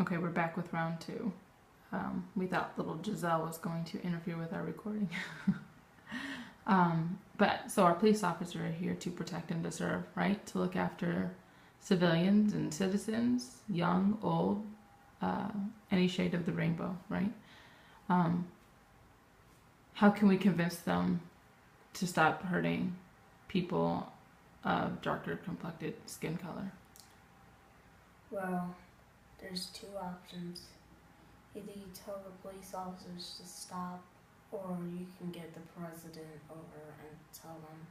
Okay, we're back with round two. We thought little Giselle was going to interfere with our recording. But so our police officers are here to protect and to serve, right? To look after civilians and citizens, young, old, any shade of the rainbow, right? How can we convince them to stop hurting people of darker complected skin color? Well, there's two options. Either you tell the police officers to stop, or you can get the president over and tell them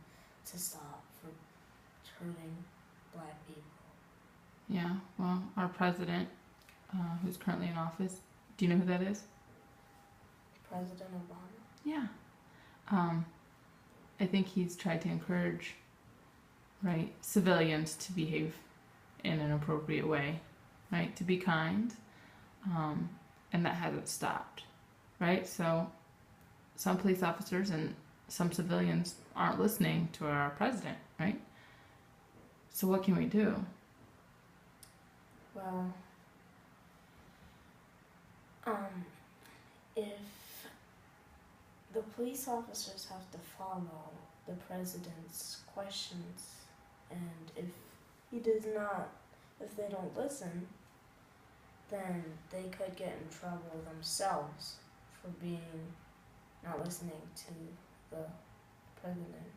to stop for hurting black people. Yeah, well, our president, who's currently in office, do you know who that is? President Obama. Yeah. I think he's tried to encourage, right, civilians to behave in an appropriate way, right, to be kind, and that hasn't stopped, right? So some police officers and some civilians aren't listening to our president, right? So what can we do? Well, if the police officers have to follow the president's questions, and if they don't listen, then they could get in trouble themselves for not listening to the president.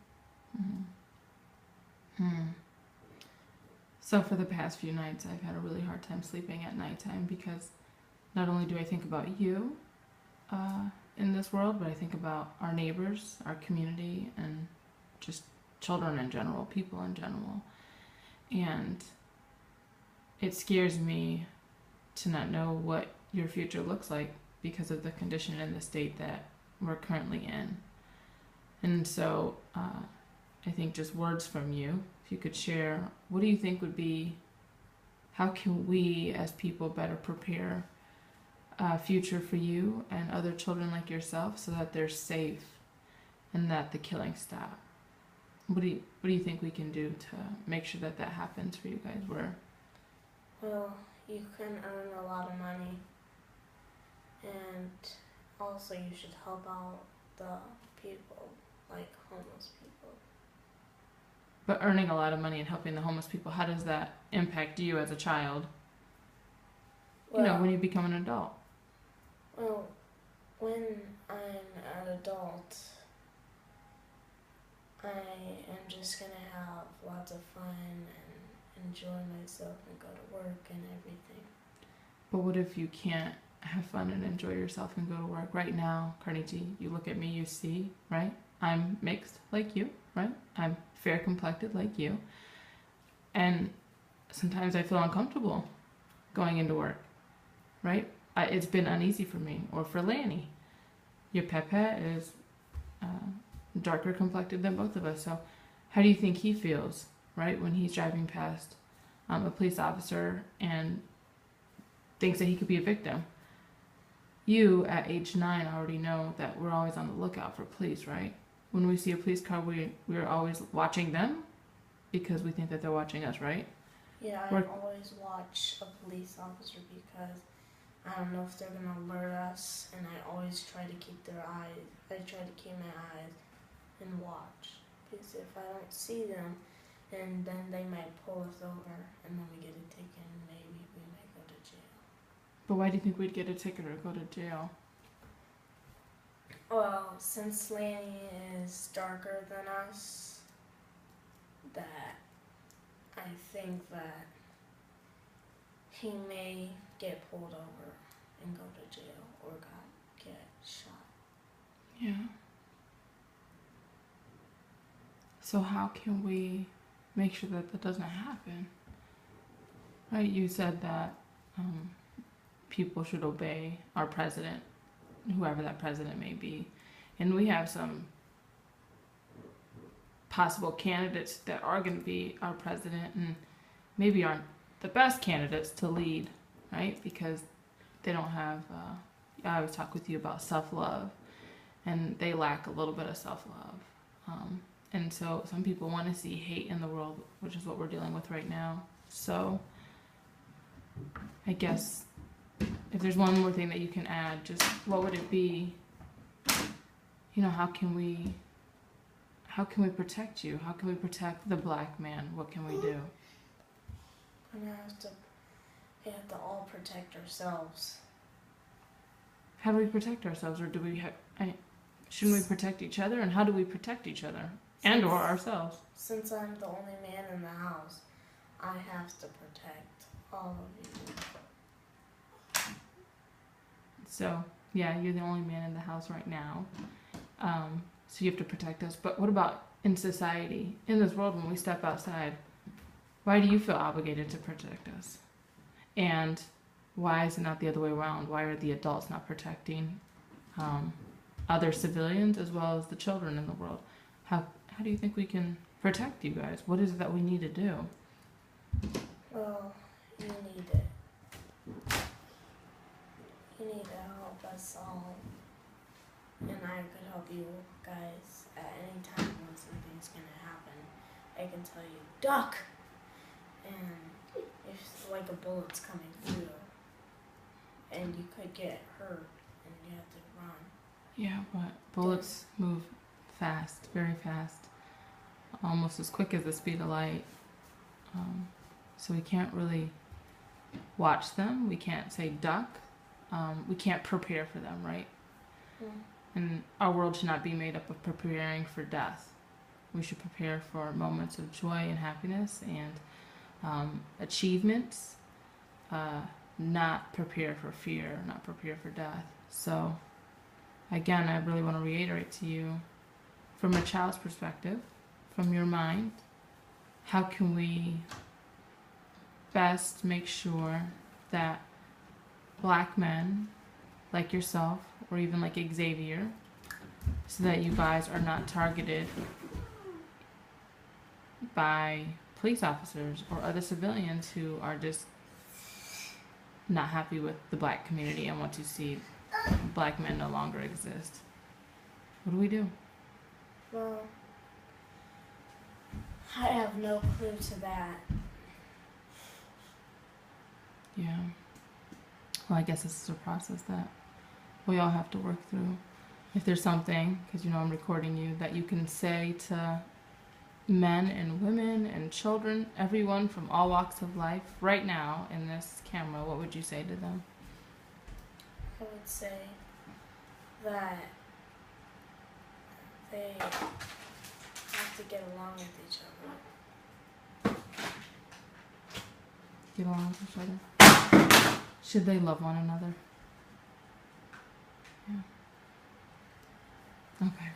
So for the past few nights, I've had a really hard time sleeping at nighttime because not only do I think about you in this world, but I think about our neighbors, our community, and just children in general, people in general. And it scares me to not know what your future looks like because of the condition and the state that we're currently in. And so I think just words from you, if you could share, what do you think would be, how can we as people better prepare a future for you and other children like yourself so that they're safe and that the killings stop? What do you think we can do to make sure that that happens for you guys? Well, you can earn a lot of money, and also you should help out the people, like homeless people. But earning a lot of money and helping the homeless people, how does that impact you as a child? Well, when you become an adult. Well, when I'm an adult, I am just gonna have lots of fun and enjoy myself and go to work and everything. But what if you can't have fun and enjoy yourself and go to work? Right now, Carnegie, you look at me, you see, right? I'm mixed like you, right? I'm fair complected like you. And sometimes I feel uncomfortable going into work, right? It's been uneasy for me, or for Lanny. Your Pepe is darker complected than both of us. So how do you think he feels, right, when he's driving past a police officer and thinks that he could be a victim? You, at age 9, already know that we're always on the lookout for police, right? When we see a police car, we're always watching them because we think that they're watching us, right? Yeah, I always watch a police officer because I don't know if they're going to alert us, and I always try to keep my eyes and watch. Because if I don't see them, and then they might pull us over, and then we get a ticket, and maybe we might go to jail. But why do you think we'd get a ticket or go to jail? Well, since Lanny is darker than us, that I think that he may get pulled over and go to jail or get shot. Yeah. So how can we make sure that that doesn't happen? Right, you said that people should obey our president, whoever that president may be. And we have some possible candidates that are going to be our president and maybe aren't the best candidates to lead, right? Because they don't have, I always talk with you about self-love, and they lack a little bit of self-love. And so some people want to see hate in the world, which is what we're dealing with right now. So I guess if there's one more thing that you can add, just what would it be? You know, how can we protect you? How can we protect the black man? What can we do? We have to all protect ourselves. How do we protect ourselves, or do we shouldn't we protect each other? And how do we protect each other and or ourselves? Since I'm the only man in the house, I have to protect all of you. So yeah, you're the only man in the house right now. So you have to protect us. But what about in society, in this world, when we step outside? Why do you feel obligated to protect us? And why is it not the other way around? Why are the adults not protecting other civilians as well as the children in the world? How do you think we can protect you guys? What is it that we need to do? Well, you need it. You need to help us all. And I could help you guys at any time when something's gonna happen. I can tell you, duck! And if like a bullet's coming through, and you could get hurt, and you have to run. Yeah, but bullets move fast, very fast, almost as quick as the speed of light. So we can't really watch them. We can't say duck. We can't prepare for them, right? Mm. And our world should not be made up of preparing for death. We should prepare for moments of joy and happiness and achievements, not prepare for fear, not prepare for death. So again, I really want to reiterate to you, from a child's perspective, from your mind, how can we best make sure that black men like yourself, or even like Xavier, so that you guys are not targeted by police officers or other civilians who are just not happy with the black community and want to see black men no longer exist? What do we do? Well, I have no clue to that. Yeah. Well, I guess this is a process that we all have to work through. If there's something, because you know I'm recording you, that you can say to men and women and children, everyone from all walks of life, right now in this camera, what would you say to them? I would say that they have to get along with each other. Get along with each other. Should they love one another? Yeah. Okay.